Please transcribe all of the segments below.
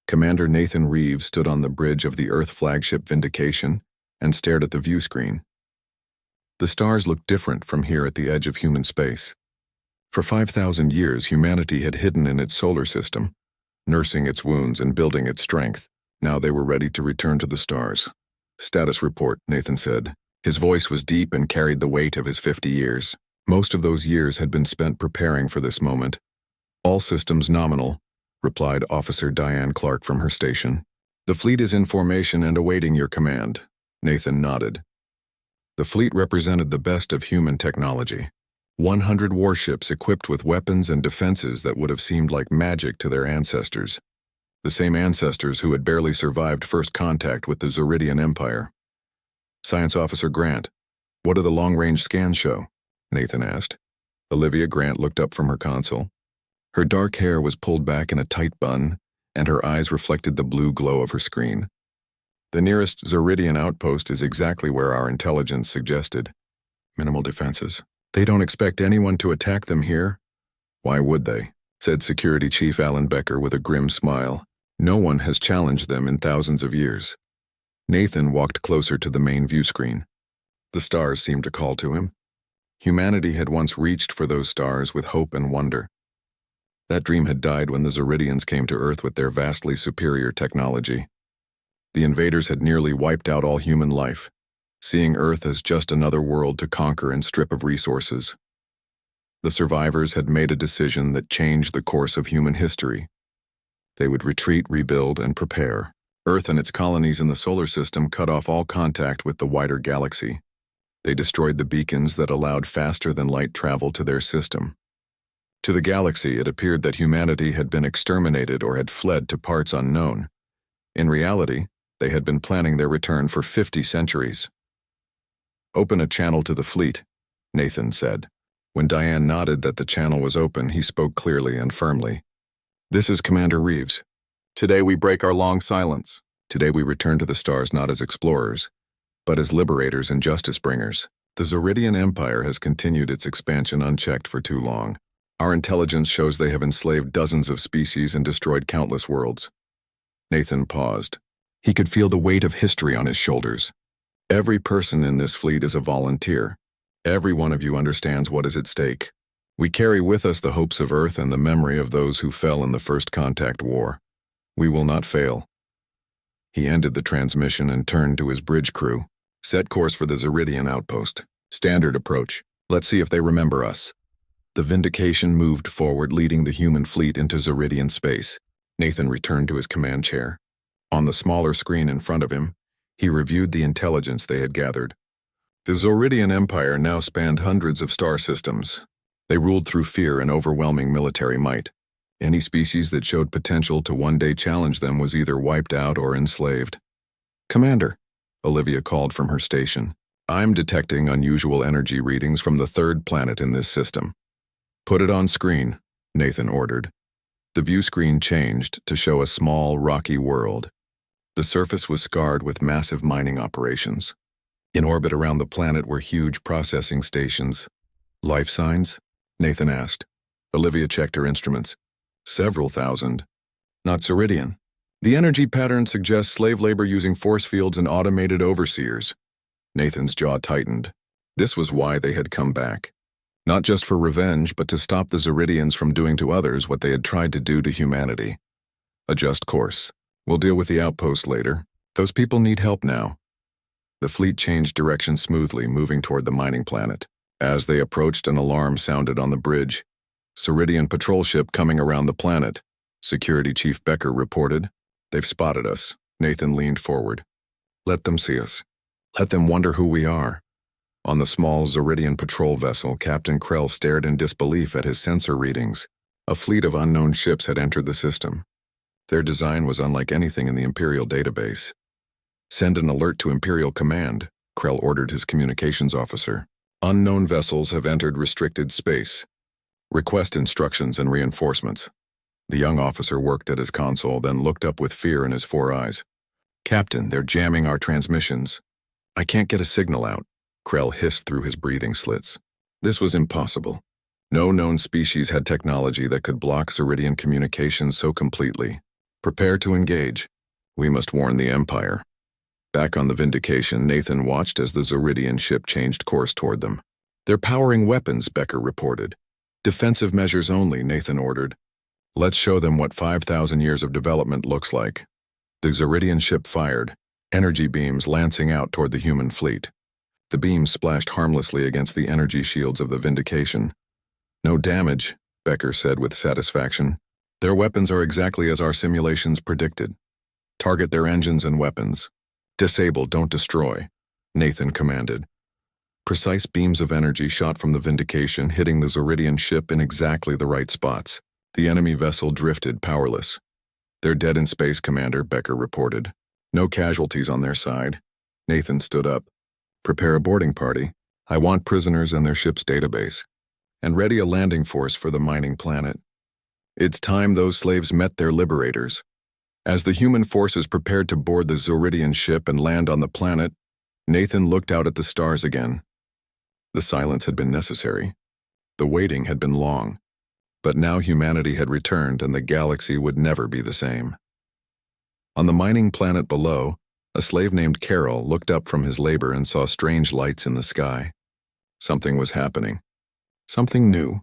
Commander Nathan Reeves stood on the bridge of the Earth flagship Vindication and stared at the view screen. The stars looked different from here at the edge of human space. For 5,000 years, humanity had hidden in its solar system, nursing its wounds and building its strength. Now they were ready to return to the stars. "Status report," Nathan said. His voice was deep and carried the weight of his 50 years. Most of those years had been spent preparing for this moment. "All systems nominal," replied Officer Diane Clark from her station. "The fleet is in formation and awaiting your command." Nathan nodded. The fleet represented the best of human technology. 100 warships equipped with weapons and defenses that would have seemed like magic to their ancestors. The same ancestors who had barely survived first contact with the Zeridian Empire. "Science Officer Grant, what do the long-range scans show?" Nathan asked. Olivia Grant looked up from her console. Her dark hair was pulled back in a tight bun, and her eyes reflected the blue glow of her screen. "The nearest Zeridian outpost is exactly where our intelligence suggested. Minimal defenses. They don't expect anyone to attack them here." "Why would they?" said Security Chief Alan Becker with a grim smile. "No one has challenged them in thousands of years." Nathan walked closer to the main view screen. The stars seemed to call to him. Humanity had once reached for those stars with hope and wonder. That dream had died when the Zeridians came to Earth with their vastly superior technology. The invaders had nearly wiped out all human life, seeing Earth as just another world to conquer and strip of resources. The survivors had made a decision that changed the course of human history. They would retreat, rebuild, and prepare. Earth and its colonies in the solar system cut off all contact with the wider galaxy. They destroyed the beacons that allowed faster-than-light travel to their system. To the galaxy, it appeared that humanity had been exterminated or had fled to parts unknown. In reality, they had been planning their return for 50 centuries. "Open a channel to the fleet," Nathan said. When Diane nodded that the channel was open, he spoke clearly and firmly. "This is Commander Reeves. Today we break our long silence. Today we return to the stars not as explorers, but as liberators and justice bringers. The Zeridian Empire has continued its expansion unchecked for too long. Our intelligence shows they have enslaved dozens of species and destroyed countless worlds." Nathan paused. He could feel the weight of history on his shoulders. "Every person in this fleet is a volunteer. Every one of you understands what is at stake. We carry with us the hopes of Earth and the memory of those who fell in the First Contact War. We will not fail." He ended the transmission and turned to his bridge crew. "Set course for the Zeridian outpost. Standard approach. Let's see if they remember us." The Vindication moved forward, leading the human fleet into Zeridian space. Nathan returned to his command chair. On the smaller screen in front of him, he reviewed the intelligence they had gathered. The Zeridian Empire now spanned hundreds of star systems. They ruled through fear and overwhelming military might. Any species that showed potential to one day challenge them was either wiped out or enslaved. "Commander," Olivia called from her station, "I'm detecting unusual energy readings from the third planet in this system." "Put it on screen," Nathan ordered. The view screen changed to show a small, rocky world. The surface was scarred with massive mining operations. In orbit around the planet were huge processing stations. "Life signs?" Nathan asked. Olivia checked her instruments. "Several thousand. Not Zeridian. The energy pattern suggests slave labor using force fields and automated overseers." Nathan's jaw tightened. This was why they had come back. Not just for revenge, but to stop the Zeridians from doing to others what they had tried to do to humanity. "A just course. We'll deal with the outpost later. Those people need help now." The fleet changed direction smoothly, moving toward the mining planet. As they approached, an alarm sounded on the bridge. "Zeridian patrol ship coming around the planet," Security Chief Becker reported. "They've spotted us." Nathan leaned forward. "Let them see us. Let them wonder who we are." On the small Zeridian patrol vessel, Captain Krell stared in disbelief at his sensor readings. A fleet of unknown ships had entered the system. Their design was unlike anything in the Imperial database. "Send an alert to Imperial Command," Krell ordered his communications officer. "Unknown vessels have entered restricted space. Request instructions and reinforcements." The young officer worked at his console, then looked up with fear in his 4 eyes. "Captain, they're jamming our transmissions. I can't get a signal out." Krell hissed through his breathing slits. This was impossible. No known species had technology that could block Zeridian communications so completely. Prepare to engage. We must warn the Empire. Back on the Vindication, Nathan watched as the Zoridian ship changed course toward them. They're powering weapons, Becker reported. Defensive measures only, Nathan ordered. Let's show them what 5,000 years of development looks like. The Zoridian ship fired, energy beams lancing out toward the human fleet. The beams splashed harmlessly against the energy shields of the Vindication. No damage, Becker said with satisfaction. Their weapons are exactly as our simulations predicted. Target their engines and weapons. Disable, don't destroy, Nathan commanded. Precise beams of energy shot from the Vindication, hitting the Zoridian ship in exactly the right spots. The enemy vessel drifted, powerless. They're dead in space, Commander, Becker reported. No casualties on their side. Nathan stood up. Prepare a boarding party. I want prisoners and their ship's database. And ready a landing force for the mining planet. It's time those slaves met their liberators. As the human forces prepared to board the Zoridian ship and land on the planet, Nathan looked out at the stars again. The silence had been necessary. The waiting had been long. But now humanity had returned and the galaxy would never be the same. On the mining planet below, a slave named Carol looked up from his labor and saw strange lights in the sky. Something was happening. Something new.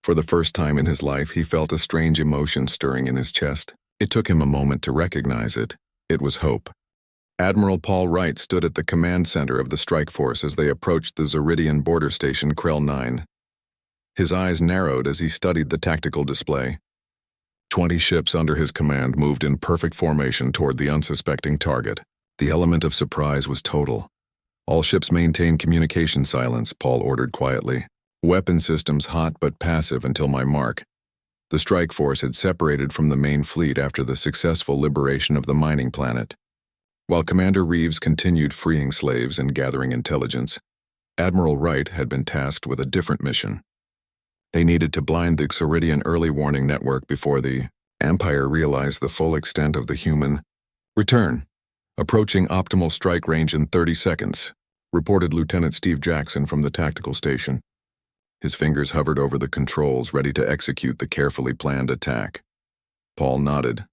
For the first time in his life, he felt a strange emotion stirring in his chest. It took him a moment to recognize it. It was hope. Admiral Paul Wright stood at the command center of the strike force as they approached the Zoridian border station Krell 9. His eyes narrowed as he studied the tactical display. 20 ships under his command moved in perfect formation toward the unsuspecting target. The element of surprise was total. All ships maintain communication silence, Paul ordered quietly. Weapon systems hot but passive until my mark. The strike force had separated from the main fleet after the successful liberation of the mining planet. While Commander Reeves continued freeing slaves and gathering intelligence, Admiral Wright had been tasked with a different mission. They needed to blind the Zoridian early warning network before the Empire realized the full extent of the human return. Approaching optimal strike range in 30 seconds, reported Lieutenant Steve Jackson from the tactical station. His fingers hovered over the controls, ready to execute the carefully planned attack. Paul nodded.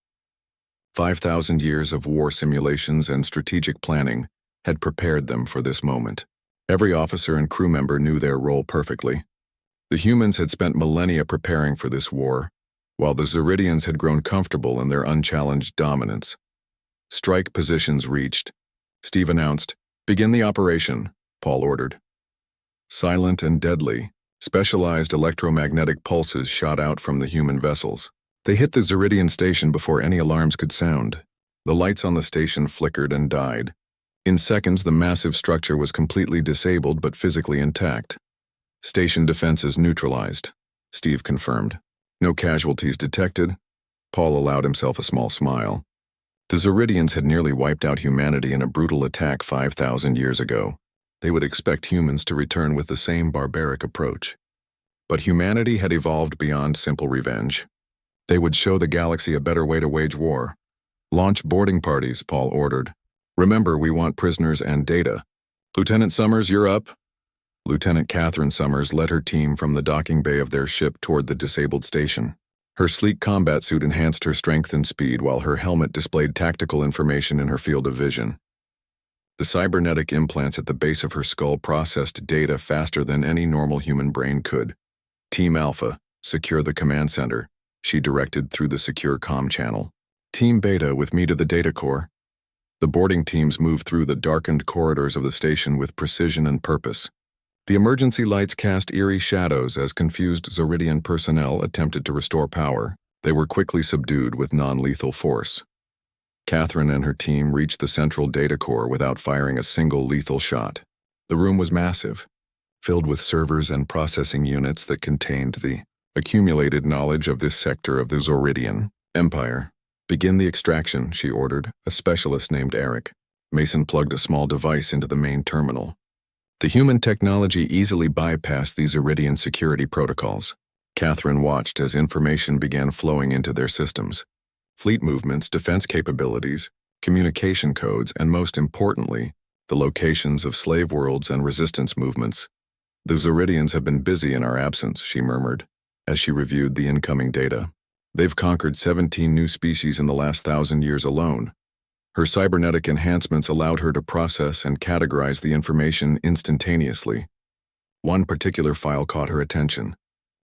5,000 years of war simulations and strategic planning had prepared them for this moment. Every officer and crew member knew their role perfectly. The humans had spent millennia preparing for this war, while the Zoridians had grown comfortable in their unchallenged dominance. Strike positions reached. Steve announced, "Begin the operation," Paul ordered. Silent and deadly, specialized electromagnetic pulses shot out from the human vessels. They hit the Zoridian station before any alarms could sound. The lights on the station flickered and died. In seconds, the massive structure was completely disabled but physically intact. Station defenses neutralized, Steve confirmed. No casualties detected. Paul allowed himself a small smile. The Zoridians had nearly wiped out humanity in a brutal attack 5,000 years ago. They would expect humans to return with the same barbaric approach. But humanity had evolved beyond simple revenge. They would show the galaxy a better way to wage war. Launch boarding parties, Paul ordered. Remember, we want prisoners and data. Lieutenant Summers, you're up. Lieutenant Catherine Summers led her team from the docking bay of their ship toward the disabled station. Her sleek combat suit enhanced her strength and speed, while her helmet displayed tactical information in her field of vision. The cybernetic implants at the base of her skull processed data faster than any normal human brain could. Team Alpha, secure the command center, she directed through the secure comm channel. Team Beta, with me to the data core. The boarding teams moved through the darkened corridors of the station with precision and purpose. The emergency lights cast eerie shadows as confused Zoridian personnel attempted to restore power. They were quickly subdued with non-lethal force. Catherine and her team reached the central data core without firing a single lethal shot. The room was massive, filled with servers and processing units that contained the accumulated knowledge of this sector of the Zoridian Empire. Begin the extraction, she ordered, a specialist named Eric. Mason plugged a small device into the main terminal. The human technology easily bypassed the Zoridian security protocols. Catherine watched as information began flowing into their systems. Fleet movements, defense capabilities, communication codes, and most importantly, the locations of slave worlds and resistance movements. The Zoridians have been busy in our absence, she murmured, as she reviewed the incoming data. They've conquered 17 new species in the last 1,000 years alone. Her cybernetic enhancements allowed her to process and categorize the information instantaneously. One particular file caught her attention.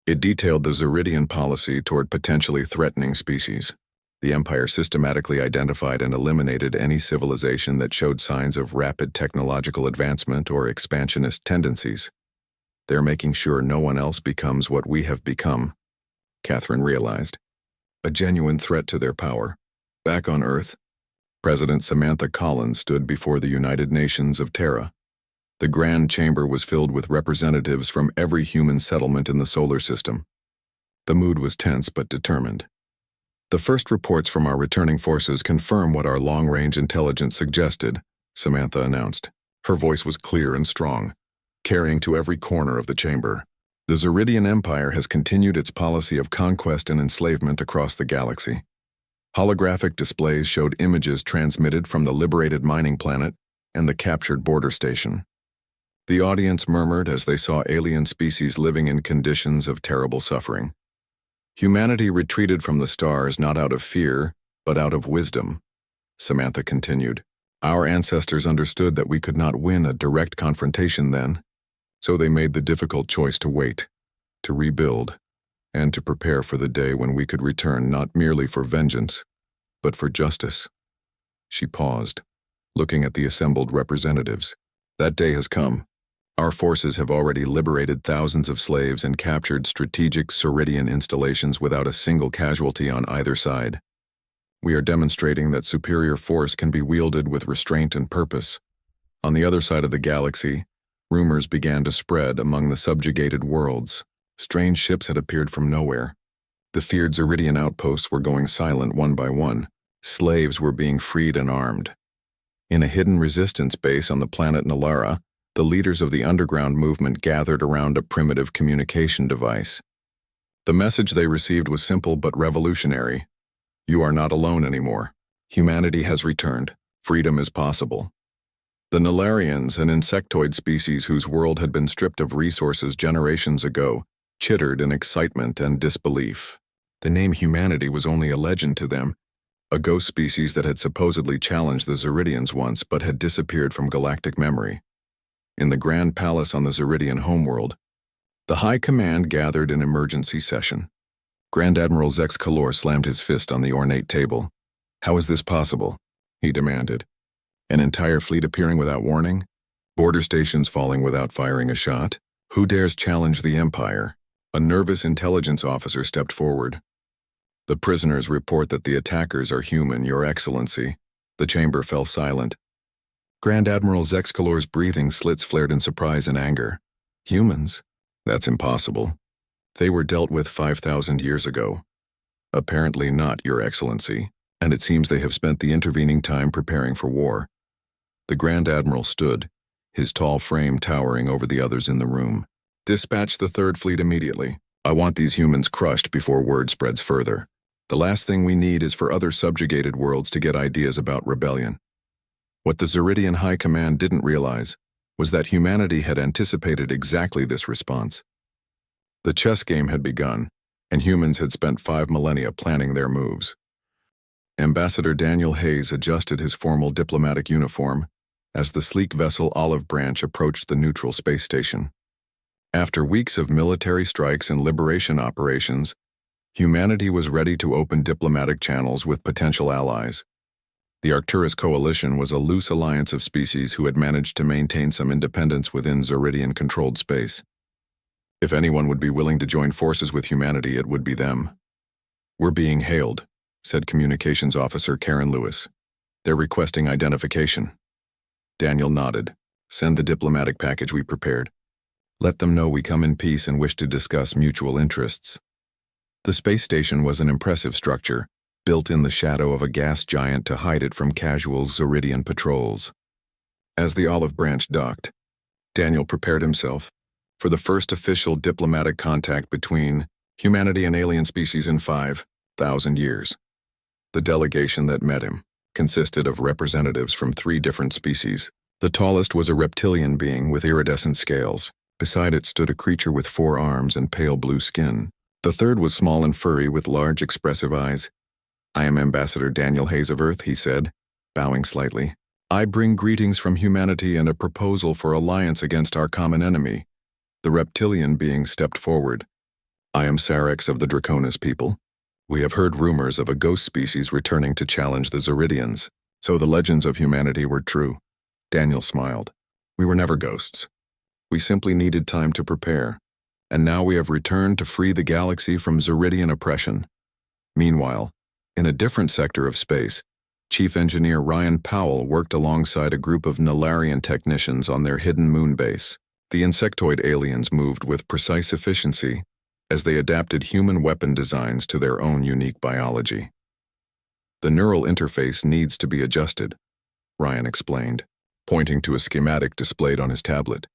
It detailed the Zeridian policy toward potentially threatening species. The Empire systematically identified and eliminated any civilization that showed signs of rapid technological advancement or expansionist tendencies. They're making sure no one else becomes what we have become, Catherine realized. A genuine threat to their power. Back on Earth, President Samantha Collins stood before the United Nations of Terra. The Grand Chamber was filled with representatives from every human settlement in the solar system. The mood was tense but determined. The first reports from our returning forces confirm what our long-range intelligence suggested, Samantha announced. Her voice was clear and strong, carrying to every corner of the chamber. The Zeridian Empire has continued its policy of conquest and enslavement across the galaxy. Holographic displays showed images transmitted from the liberated mining planet and the captured border station. The audience murmured as they saw alien species living in conditions of terrible suffering. Humanity retreated from the stars not out of fear, but out of wisdom, Samantha continued. Our ancestors understood that we could not win a direct confrontation then, so they made the difficult choice to wait, to rebuild, and to prepare for the day when we could return not merely for vengeance, but for justice. She paused, looking at the assembled representatives. That day has come. Our forces have already liberated thousands of slaves and captured strategic Zeridian installations without a single casualty on either side. We are demonstrating that superior force can be wielded with restraint and purpose. On the other side of the galaxy, rumors began to spread among the subjugated worlds. Strange ships had appeared from nowhere. The feared Zeridian outposts were going silent one by one. Slaves were being freed and armed. In a hidden resistance base on the planet Nalara, the leaders of the underground movement gathered around a primitive communication device. The message they received was simple but revolutionary. You are not alone anymore. Humanity has returned. Freedom is possible. The Nalarians, an insectoid species whose world had been stripped of resources generations ago, chittered in excitement and disbelief. The name humanity was only a legend to them, a ghost species that had supposedly challenged the Zeridians once but had disappeared from galactic memory. In the Grand Palace on the Zeridian homeworld, the High Command gathered in emergency session. Grand Admiral Zex Kalor slammed his fist on the ornate table. How is this possible? He demanded. An entire fleet appearing without warning? Border stations falling without firing a shot? Who dares challenge the Empire? A nervous intelligence officer stepped forward. The prisoners report that the attackers are human, Your Excellency. The chamber fell silent. Grand Admiral Zex Kalor's breathing slits flared in surprise and anger. Humans? That's impossible. They were dealt with 5,000 years ago. Apparently not, Your Excellency, and it seems they have spent the intervening time preparing for war. The Grand Admiral stood, his tall frame towering over the others in the room. Dispatch the Third Fleet immediately. I want these humans crushed before word spreads further. The last thing we need is for other subjugated worlds to get ideas about rebellion. What the Zeridian High Command didn't realize was that humanity had anticipated exactly this response. The chess game had begun, and humans had spent 5 millennia planning their moves. Ambassador Daniel Hayes adjusted his formal diplomatic uniform as the sleek vessel Olive Branch approached the neutral space station. After weeks of military strikes and liberation operations, humanity was ready to open diplomatic channels with potential allies. The Arcturus Coalition was a loose alliance of species who had managed to maintain some independence within Zeridian-controlled space. If anyone would be willing to join forces with humanity, it would be them. We're being hailed, said Communications Officer Karen Lewis. They're requesting identification. Daniel nodded. Send the diplomatic package we prepared. Let them know we come in peace and wish to discuss mutual interests. The space station was an impressive structure, built in the shadow of a gas giant to hide it from casual Zeridian patrols. As the Olive Branch docked, Daniel prepared himself for the first official diplomatic contact between humanity and alien species in 5,000 years. The delegation that met him consisted of representatives from 3 different species. The tallest was a reptilian being with iridescent scales. Beside it stood a creature with 4 arms and pale blue skin. The third was small and furry with large expressive eyes. "I am Ambassador Daniel Hayes of Earth," he said, bowing slightly. "I bring greetings from humanity and a proposal for alliance against our common enemy." The reptilian being stepped forward. "I am Sarex of the Draconis people. We have heard rumors of a ghost species returning to challenge the Zeridians. So the legends of humanity were true." Daniel smiled. "We were never ghosts. We simply needed time to prepare. And now we have returned to free the galaxy from Zeridian oppression." Meanwhile, in a different sector of space, Chief Engineer Ryan Powell worked alongside a group of Nalarian technicians on their hidden moon base. The insectoid aliens moved with precise efficiency as they adapted human weapon designs to their own unique biology. "The neural interface needs to be adjusted," Ryan explained, pointing to a schematic displayed on his tablet.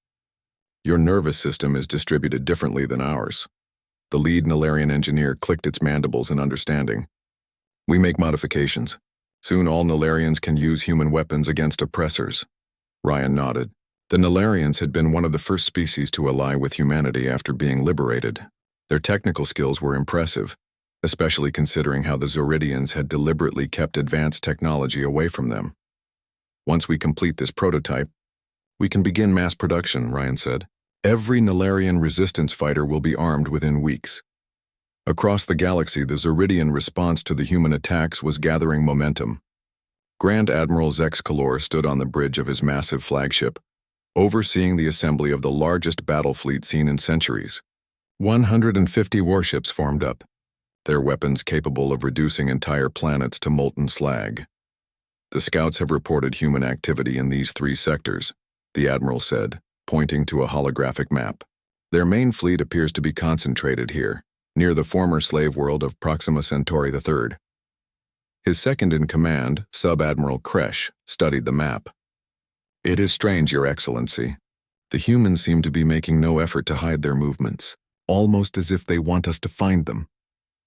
"Your nervous system is distributed differently than ours." The lead Nalarian engineer clicked its mandibles in understanding. "We make modifications. Soon all Nalarians can use human weapons against oppressors." Ryan nodded. The Nalarians had been one of the first species to ally with humanity after being liberated. Their technical skills were impressive, especially considering how the Zeridians had deliberately kept advanced technology away from them. "Once we complete this prototype, we can begin mass production," Ryan said. "Every Nalarian resistance fighter will be armed within weeks." Across the galaxy, the Zeridian response to the human attacks was gathering momentum. Grand Admiral Zex Kalor stood on the bridge of his massive flagship, overseeing the assembly of the largest battle fleet seen in centuries. 150 warships formed up, their weapons capable of reducing entire planets to molten slag. "The scouts have reported human activity in these 3 sectors," the Admiral said, pointing to a holographic map. "Their main fleet appears to be concentrated here, near the former slave world of Proxima Centauri III. His second-in-command, Sub-Admiral Kresh, studied the map. "It is strange, Your Excellency. The humans seem to be making no effort to hide their movements, almost as if they want us to find them."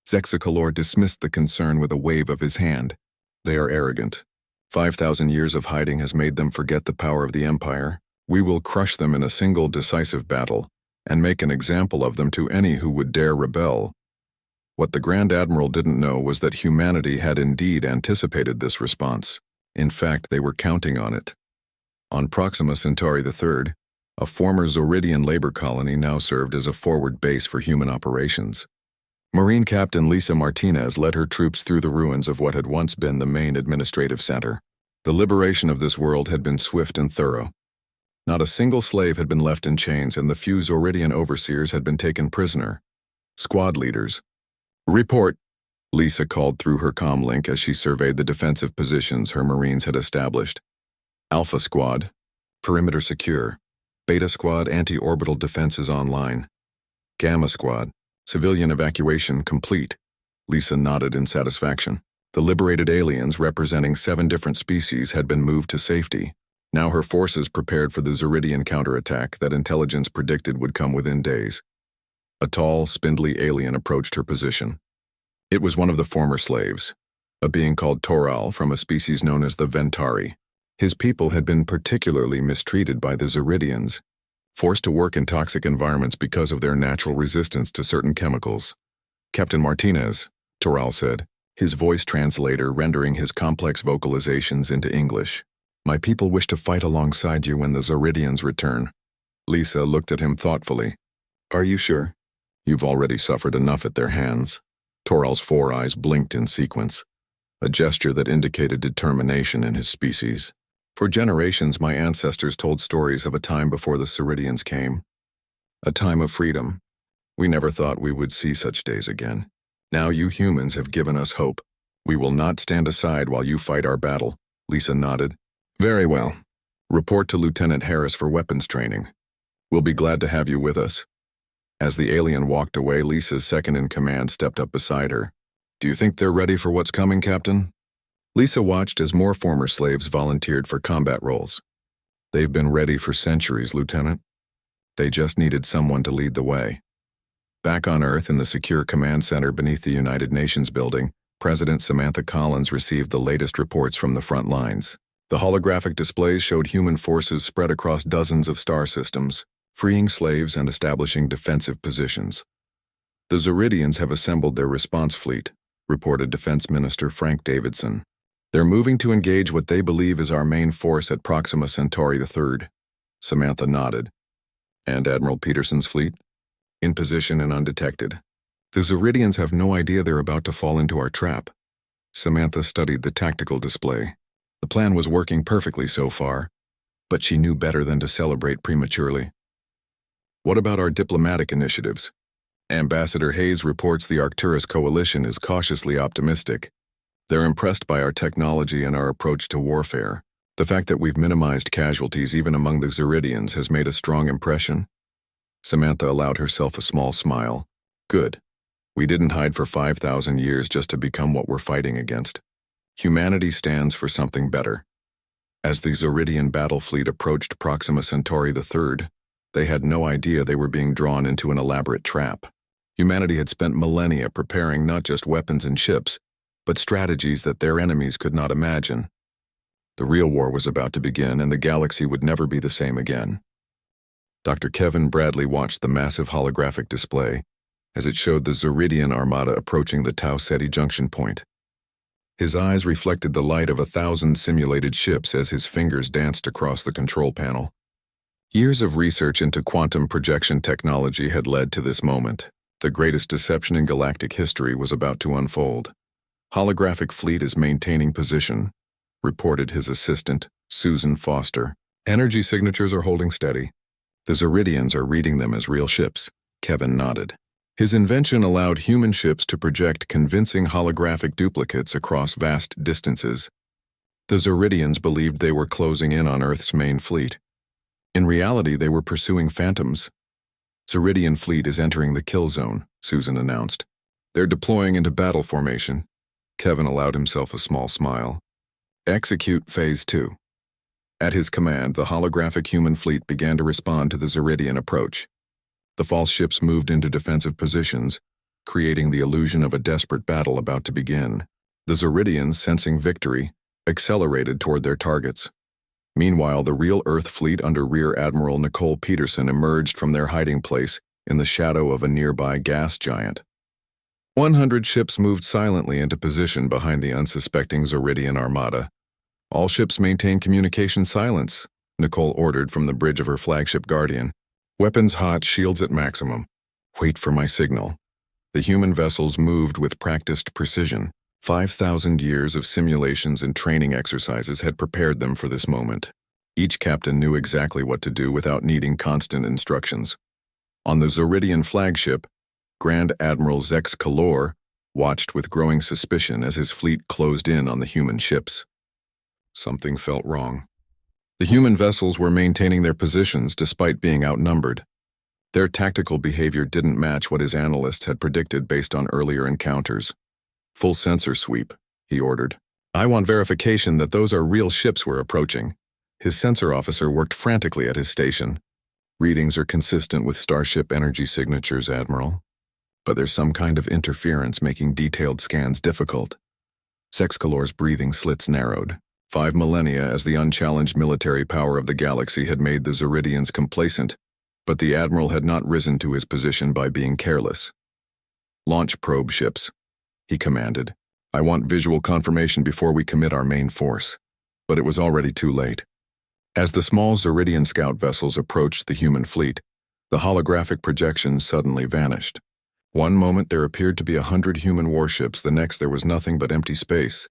Zexakalor dismissed the concern with a wave of his hand. "They are arrogant. 5,000 years of hiding has made them forget the power of the Empire. We will crush them in a single decisive battle, and make an example of them to any who would dare rebel." What the Grand Admiral didn't know was that humanity had indeed anticipated this response. In fact, they were counting on it. On Proxima Centauri III, a former Zeridian labor colony now served as a forward base for human operations. Marine Captain Lisa Martinez led her troops through the ruins of what had once been the main administrative center. The liberation of this world had been swift and thorough. Not a single slave had been left in chains, and the few Zeridian overseers had been taken prisoner. Squad leaders. "Report," Lisa called through her comm link as she surveyed the defensive positions her Marines had established. "Alpha Squad, perimeter secure. Beta Squad, anti-orbital defenses online. Gamma Squad, civilian evacuation complete." Lisa nodded in satisfaction. The liberated aliens, representing 7 different species, had been moved to safety. Now her forces prepared for the Zeridian counterattack that intelligence predicted would come within days. A tall, spindly alien approached her position. It was one of the former slaves, a being called Toral from a species known as the Ventari. His people had been particularly mistreated by the Zeridians, forced to work in toxic environments because of their natural resistance to certain chemicals. "Captain Martinez," Toral said, his voice translator rendering his complex vocalizations into English. "My people wish to fight alongside you when the Zeridians return." Lisa looked at him thoughtfully. "Are you sure? You've already suffered enough at their hands." Toral's 4 eyes blinked in sequence, a gesture that indicated determination in his species. "For generations, my ancestors told stories of a time before the Zeridians came. A time of freedom. We never thought we would see such days again. Now you humans have given us hope. We will not stand aside while you fight our battle." Lisa nodded. "Very well. Report to Lieutenant Harris for weapons training. We'll be glad to have you with us." As the alien walked away, Lisa's second-in-command stepped up beside her. "Do you think they're ready for what's coming, Captain?" Lisa watched as more former slaves volunteered for combat roles. "They've been ready for centuries, Lieutenant. They just needed someone to lead the way." Back on Earth in the secure command center beneath the United Nations building, President Samantha Collins received the latest reports from the front lines. The holographic displays showed human forces spread across dozens of star systems, freeing slaves and establishing defensive positions. The Zeridians have assembled their response fleet, reported Defense Minister Frank Davidson. They're moving to engage what they believe is our main force at Proxima Centauri III. Samantha nodded. And Admiral Peterson's fleet? In position and undetected. The Zeridians have no idea they're about to fall into our trap. Samantha studied the tactical display. The plan was working perfectly so far, but she knew better than to celebrate prematurely. What about our diplomatic initiatives? Ambassador Hayes reports the Arcturus coalition is cautiously optimistic. They're impressed by our technology and our approach to warfare. The fact that we've minimized casualties even among the Zeridians has made a strong impression. Samantha allowed herself a small smile. Good. We didn't hide for 5,000 years just to become what we're fighting against. Humanity stands for something better. As the Zeridian battle fleet approached Proxima Centauri III, they had no idea they were being drawn into an elaborate trap. Humanity had spent millennia preparing not just weapons and ships, but strategies that their enemies could not imagine. The real war was about to begin, and the galaxy would never be the same again. Dr. Kevin Bradley watched the massive holographic display as it showed the Zeridian armada approaching the Tau Ceti junction point. His eyes reflected the light of 1,000 simulated ships as his fingers danced across the control panel. Years of research into quantum projection technology had led to this moment. The greatest deception in galactic history was about to unfold. Holographic fleet is maintaining position, reported his assistant, Susan Foster. Energy signatures are holding steady. The Zeridians are reading them as real ships. Kevin nodded. His invention allowed human ships to project convincing holographic duplicates across vast distances. The Zeridians believed they were closing in on Earth's main fleet. In reality, they were pursuing phantoms. Zeridian fleet is entering the kill zone, Susan announced. They're deploying into battle formation. Kevin allowed himself a small smile. Execute Phase 2. At his command, the holographic human fleet began to respond to the Zeridian approach. The false ships moved into defensive positions, creating the illusion of a desperate battle about to begin. The Zeridians, sensing victory, accelerated toward their targets. Meanwhile, the real Earth fleet under Rear Admiral Nicole Peterson emerged from their hiding place in the shadow of a nearby gas giant. 100 ships moved silently into position behind the unsuspecting Zeridian armada. All ships maintain communication silence, Nicole ordered from the bridge of her flagship Guardian. Weapons hot, shields at maximum. Wait for my signal. The human vessels moved with practiced precision. 5,000 years of simulations and training exercises had prepared them for this moment. Each captain knew exactly what to do without needing constant instructions. On the Zeridian flagship, Grand Admiral Zex Kalor watched with growing suspicion as his fleet closed in on the human ships. Something felt wrong. The human vessels were maintaining their positions despite being outnumbered. Their tactical behavior didn't match what his analysts had predicted based on earlier encounters. Full sensor sweep, he ordered. I want verification that those are real ships we're approaching. His sensor officer worked frantically at his station. Readings are consistent with Starship energy signatures, Admiral. But there's some kind of interference making detailed scans difficult. Sexcalor's breathing slits narrowed. 5 millennia as the unchallenged military power of the galaxy had made the Zeridians complacent, but the Admiral had not risen to his position by being careless. Launch probe ships, he commanded. I want visual confirmation before we commit our main force. But it was already too late. As the small Zeridian scout vessels approached the human fleet, the holographic projections suddenly vanished. One moment there appeared to be 100 human warships, the next there was nothing but empty space.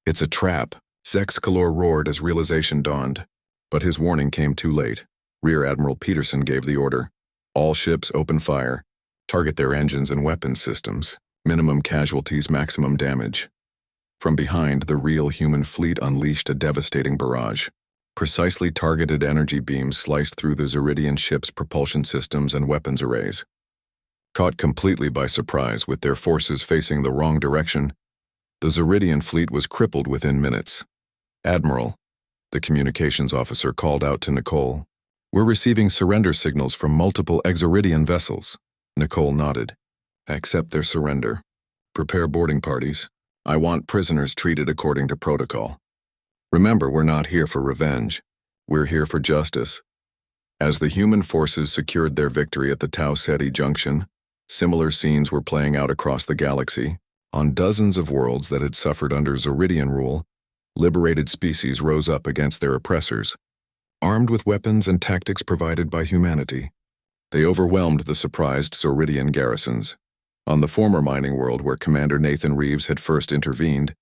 It's a trap, Zex Kalor roared as realization dawned. But his warning came too late. Rear Admiral Peterson gave the order. All ships open fire. Target their engines and weapons systems. Minimum casualties, maximum damage. From behind, the real human fleet unleashed a devastating barrage. Precisely targeted energy beams sliced through the Zeridian ships' propulsion systems and weapons arrays. Caught completely by surprise with their forces facing the wrong direction, the Zeridian fleet was crippled within minutes. Admiral, the communications officer called out to Nicole. We're receiving surrender signals from multiple Exoridian vessels. Nicole nodded. Accept their surrender. Prepare boarding parties. I want prisoners treated according to protocol. Remember, we're not here for revenge. We're here for justice. As the human forces secured their victory at the Tau Ceti junction, Similar scenes were playing out across the galaxy. On dozens of worlds that had suffered under Zoridian rule, liberated species rose up against their oppressors, armed with weapons and tactics provided by humanity. They overwhelmed the surprised Zoridian garrisons. On the former mining world where Commander Nathan Reeves had first intervened,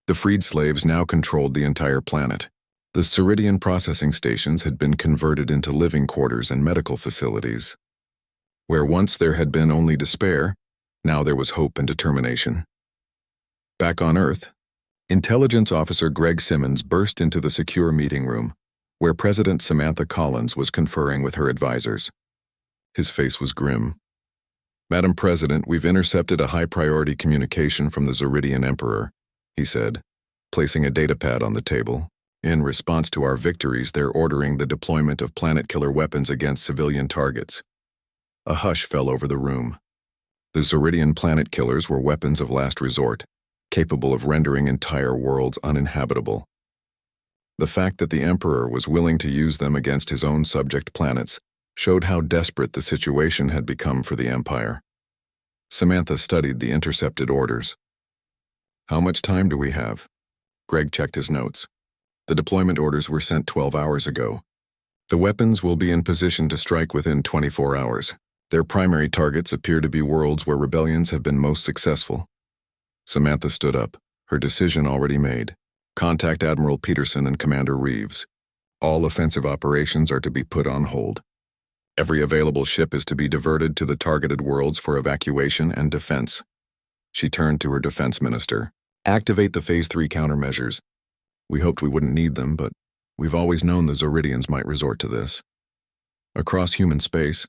the freed slaves now controlled the entire planet. The Zoridian processing stations had been converted into living quarters and medical facilities. Where once there had been only despair, now there was hope and determination. Back on Earth, Intelligence Officer Greg Simmons burst into the secure meeting room, where President Samantha Collins was conferring with her advisors. His face was grim. "Madam President, we've intercepted a high-priority communication from the Zoridian Emperor," he said, placing a datapad on the table. "In response to our victories, they're ordering the deployment of planet-killer weapons against civilian targets." A hush fell over the room. The Zoridian planet killers were weapons of last resort, capable of rendering entire worlds uninhabitable. The fact that the Emperor was willing to use them against his own subject planets showed how desperate the situation had become for the Empire. Samantha studied the intercepted orders. "How much time do we have?" Greg checked his notes. "The deployment orders were sent 12 hours ago. The weapons will be in position to strike within 24 hours. Their primary targets appear to be worlds where rebellions have been most successful." Samantha stood up, her decision already made. "Contact Admiral Peterson and Commander Reeves. All offensive operations are to be put on hold. Every available ship is to be diverted to the targeted worlds for evacuation and defense." She turned to her defense minister. "Activate the Phase 3 countermeasures. We hoped we wouldn't need them, but we've always known the Zoridians might resort to this." Across human space,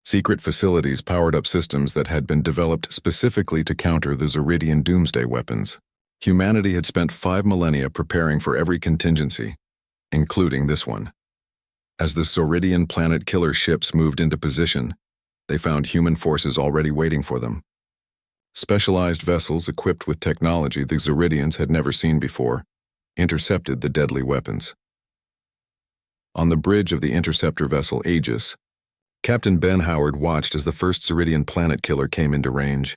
secret facilities powered up systems that had been developed specifically to counter the Zoridian doomsday weapons. Humanity had spent 5 millennia preparing for every contingency, including this one. As the Zoridian planet killer ships moved into position, they found human forces already waiting for them. Specialized vessels equipped with technology the Zoridians had never seen before intercepted the deadly weapons. On the bridge of the interceptor vessel Aegis, Captain Ben Howard watched as the first Zoridian planet killer came into range.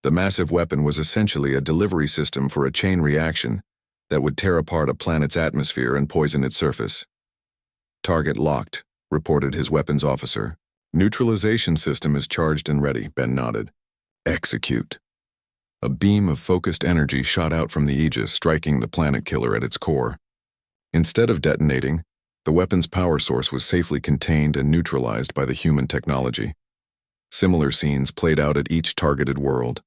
The massive weapon was essentially a delivery system for a chain reaction that would tear apart a planet's atmosphere and poison its surface. "Target locked," reported his weapons officer. "Neutralization system is charged and ready," Ben nodded. "Execute." A beam of focused energy shot out from the Aegis, striking the planet killer at its core. Instead of detonating, the weapon's power source was safely contained and neutralized by the human technology. Similar scenes played out at each targeted world.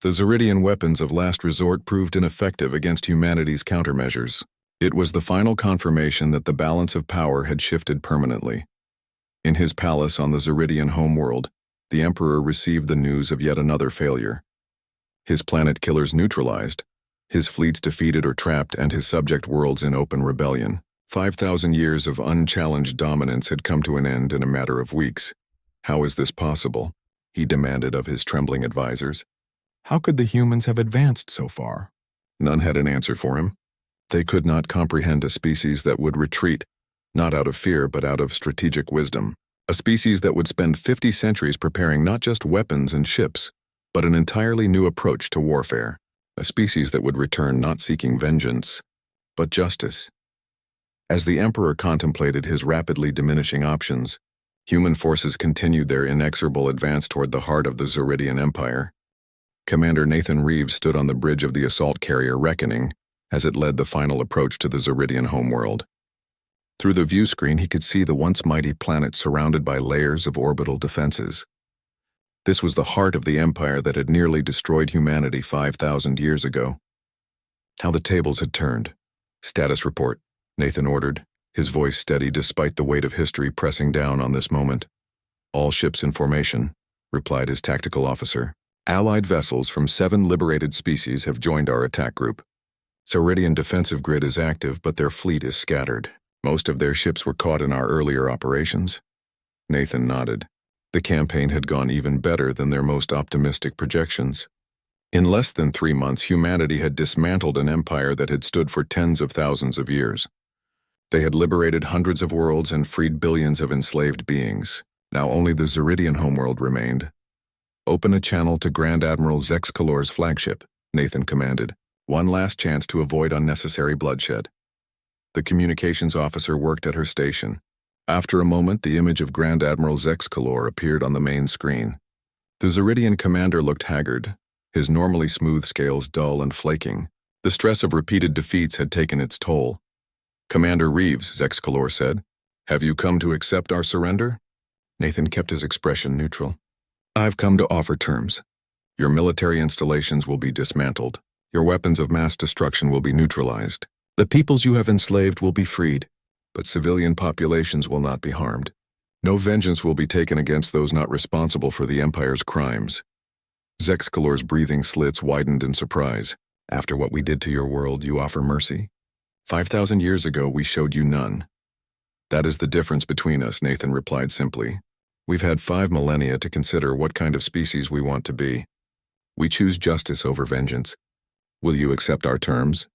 The Zoridian weapons of last resort proved ineffective against humanity's countermeasures. It was the final confirmation that the balance of power had shifted permanently. In his palace on the Zoridian homeworld, the Emperor received the news of yet another failure. His planet killers neutralized, his fleets defeated or trapped, and his subject worlds in open rebellion. 5,000 years of unchallenged dominance had come to an end in a matter of weeks. "How is this possible?" he demanded of his trembling advisors. "How could the humans have advanced so far?" None had an answer for him. They could not comprehend a species that would retreat, not out of fear but out of strategic wisdom. A species that would spend 50 centuries preparing not just weapons and ships, but an entirely new approach to warfare. A species that would return not seeking vengeance, but justice. As the Emperor contemplated his rapidly diminishing options, human forces continued their inexorable advance toward the heart of the Zoridian Empire. Commander Nathan Reeves stood on the bridge of the assault carrier Reckoning as it led the final approach to the Zoridian homeworld. Through the view screen he could see the once mighty planet surrounded by layers of orbital defenses. This was the heart of the empire that had nearly destroyed humanity 5,000 years ago. How the tables had turned. "Status report," Nathan ordered, his voice steady despite the weight of history pressing down on this moment. "All ships in formation," replied his tactical officer. "Allied vessels from 7 liberated species have joined our attack group. Zoridian defensive grid is active, but their fleet is scattered. Most of their ships were caught in our earlier operations." Nathan nodded. The campaign had gone even better than their most optimistic projections. In less than 3 months, humanity had dismantled an empire that had stood for tens of thousands of years. They had liberated hundreds of worlds and freed billions of enslaved beings. Now only the Zoridian homeworld remained. Open a channel to Grand Admiral Zexcalor's flagship, Nathan commanded. One last chance to avoid unnecessary bloodshed. The communications officer worked at her station. After a moment, the image of Grand Admiral Zexcalor appeared on the main screen. The Zeridian commander looked haggard, his normally smooth scales dull and flaking. The stress of repeated defeats had taken its toll. "Commander Reeves," Zexcalor said, "have you come to accept our surrender?" Nathan kept his expression neutral. "I've come to offer terms. Your military installations will be dismantled. Your weapons of mass destruction will be neutralized. The peoples you have enslaved will be freed, but civilian populations will not be harmed. No vengeance will be taken against those not responsible for the Empire's crimes." Zexcalor's breathing slits widened in surprise. "After what we did to your world, you offer mercy? 5,000 years ago, we showed you none." "That is the difference between us," Nathan replied simply. "We've had 5 millennia to consider what kind of species we want to be. We choose justice over vengeance. Will you accept our terms?"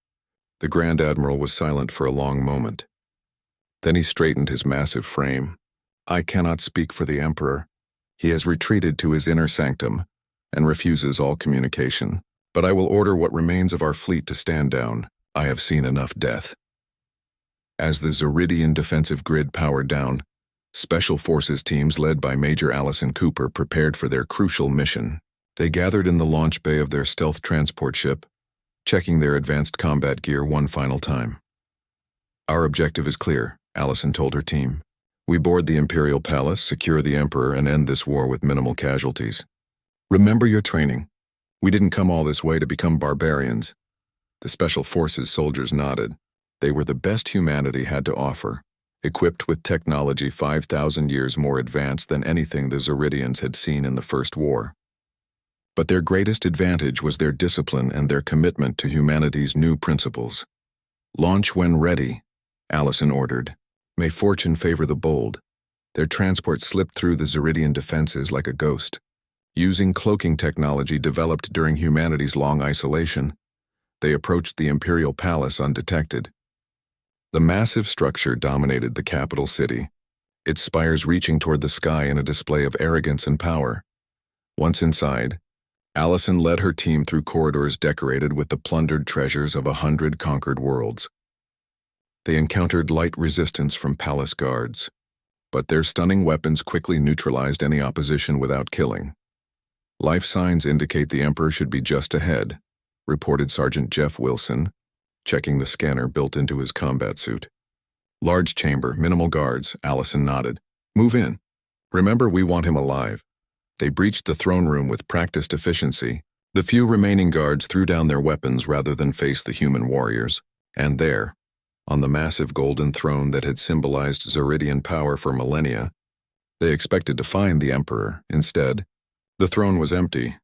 The Grand Admiral was silent for a long moment. Then he straightened his massive frame. "I cannot speak for the Emperor. He has retreated to his inner sanctum and refuses all communication. But I will order what remains of our fleet to stand down. I have seen enough death." As the Zeridian defensive grid powered down, Special Forces teams led by Major Allison Cooper prepared for their crucial mission. They gathered in the launch bay of their stealth transport ship, checking their advanced combat gear one final time. "Our objective is clear," Allison told her team. "We board the Imperial Palace, secure the Emperor, and end this war with minimal casualties. Remember your training. We didn't come all this way to become barbarians." The Special Forces soldiers nodded. They were the best humanity had to offer, equipped with technology 5,000 years more advanced than anything the Zeridians had seen in the First War. But their greatest advantage was their discipline and their commitment to humanity's new principles. "Launch when ready," Allison ordered. "May fortune favor the bold." Their transport slipped through the Zeridian defenses like a ghost. Using cloaking technology developed during humanity's long isolation, they approached the Imperial Palace undetected. The massive structure dominated the capital city, its spires reaching toward the sky in a display of arrogance and power. Once inside, Allison led her team through corridors decorated with the plundered treasures of 100 conquered worlds. They encountered light resistance from palace guards, but their stunning weapons quickly neutralized any opposition without killing. "Life signs indicate the Emperor should be just ahead," reported Sergeant Jeff Wilson, checking the scanner built into his combat suit. "Large chamber, minimal guards," Allison nodded. "Move in. Remember, we want him alive." They breached the throne room with practiced efficiency. The few remaining guards threw down their weapons rather than face the human warriors. And there, on the massive golden throne that had symbolized Zeridian power for millennia, they expected to find the Emperor. Instead, the throne was empty.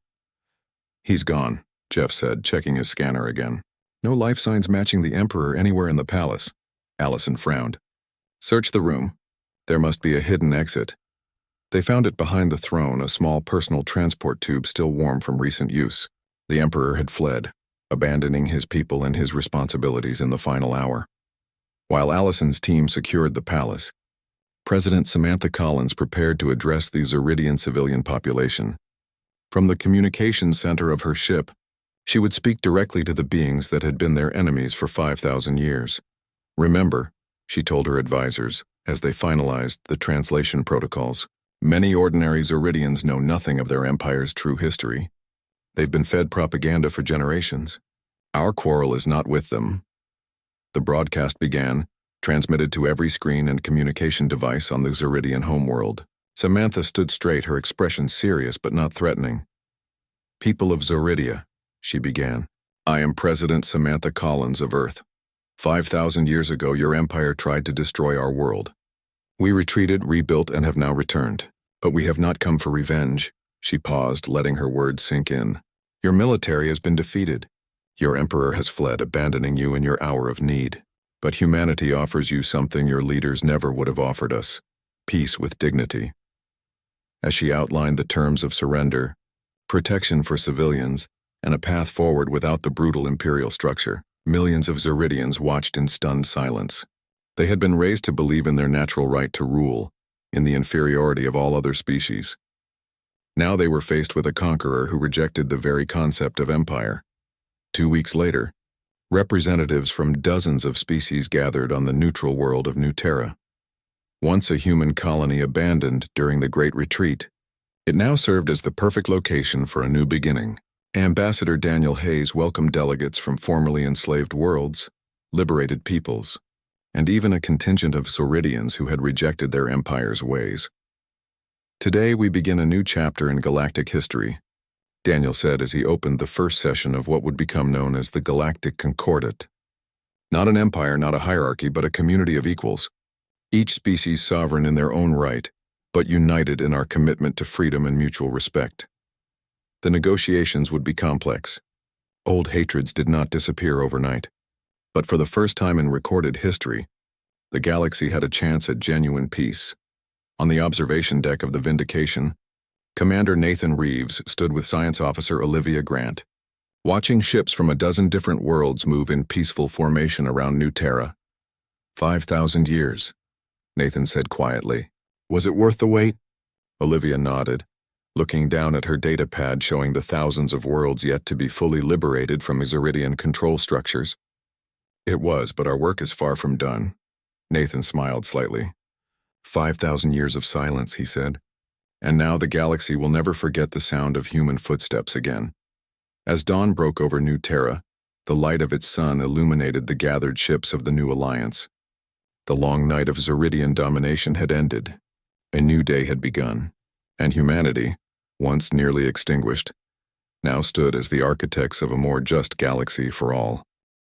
"He's gone," Jeff said, checking his scanner again. "No life signs matching the Emperor anywhere in the palace." Allison frowned. "Search the room. There must be a hidden exit." They found it behind the throne, a small personal transport tube still warm from recent use. The Emperor had fled, abandoning his people and his responsibilities in the final hour. While Allison's team secured the palace, President Samantha Collins prepared to address the Zeridian civilian population. From the communications center of her ship, she would speak directly to the beings that had been their enemies for 5,000 years. "Remember," she told her advisors, as they finalized the translation protocols, "many ordinary Zeridians know nothing of their empire's true history. They've been fed propaganda for generations. Our quarrel is not with them." The broadcast began, transmitted to every screen and communication device on the Zeridian homeworld. Samantha stood straight, her expression serious but not threatening. "People of Zeridia," she began. "I am President Samantha Collins of Earth. 5,000 years ago, your empire tried to destroy our world. We retreated, rebuilt, and have now returned. But we have not come for revenge." She paused, letting her words sink in. "Your military has been defeated. Your emperor has fled, abandoning you in your hour of need. But humanity offers you something your leaders never would have offered us: peace with dignity." As she outlined the terms of surrender, protection for civilians, and a path forward without the brutal imperial structure, millions of Zeridians watched in stunned silence. They had been raised to believe in their natural right to rule, in the inferiority of all other species. Now they were faced with a conqueror who rejected the very concept of empire. 2 weeks later, representatives from dozens of species gathered on the neutral world of New Terra. Once a human colony abandoned during the Great Retreat, it now served as the perfect location for a new beginning. Ambassador Daniel Hayes welcomed delegates from formerly enslaved worlds, liberated peoples, and even a contingent of Sauridians who had rejected their empire's ways. Today we begin a new chapter in galactic history, Daniel said as he opened the first session of what would become known as the Galactic Concordat. Not an empire, not a hierarchy, but a community of equals, each species sovereign in their own right, but united in our commitment to freedom and mutual respect. The negotiations would be complex. Old hatreds did not disappear overnight. But for the first time in recorded history, the galaxy had a chance at genuine peace. On the observation deck of the Vindication, Commander Nathan Reeves stood with Science Officer Olivia Grant, watching ships from a dozen different worlds move in peaceful formation around New Terra. 5,000 years, Nathan said quietly. Was it worth the wait? Olivia nodded, looking down at her data pad showing the thousands of worlds yet to be fully liberated from Xeridian control structures. It was, but our work is far from done. Nathan smiled slightly. 5,000 years of silence, he said. And now the galaxy will never forget the sound of human footsteps again. As dawn broke over New Terra, the light of its sun illuminated the gathered ships of the new alliance. The long night of Xeridian domination had ended. A new day had begun, and humanity, once nearly extinguished, now stood as the architects of a more just galaxy for all.